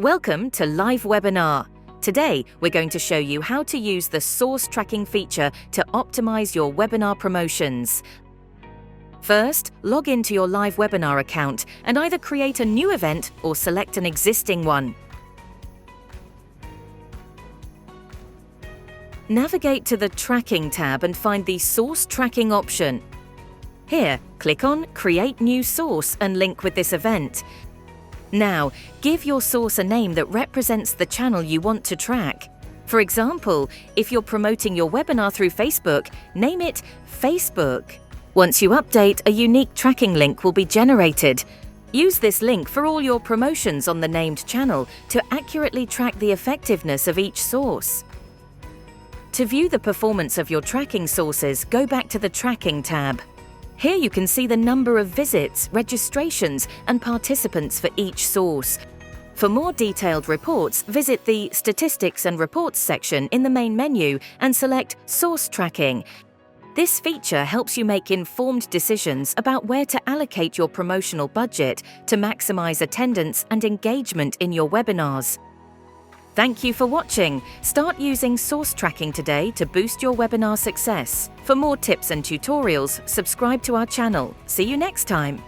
Welcome to LiveWebinar. Today, we're going to show you how to use the source tracking feature to optimize your webinar promotions. First, log into your LiveWebinar account and either create a new event or select an existing one. Navigate to the Tracking tab and find the Source Tracking option. Here, click on Create New Source and link with this event. Now, give your source a name that represents the channel you want to track. For example, if you're promoting your webinar through Facebook, name it Facebook. Once you update, a unique tracking link will be generated. Use this link for all your promotions on the named channel to accurately track the effectiveness of each source. To view the performance of your tracking sources, go back to the Tracking tab. Here you can see the number of visits, registrations, and participants for each source. For more detailed reports, visit the Statistics and Reports section in the main menu and select Source Tracking. This feature helps you make informed decisions about where to allocate your promotional budget to maximize attendance and engagement in your webinars. Thank you for watching. Start using source tracking today to boost your webinar success. For more tips and tutorials, subscribe to our channel. See you next time.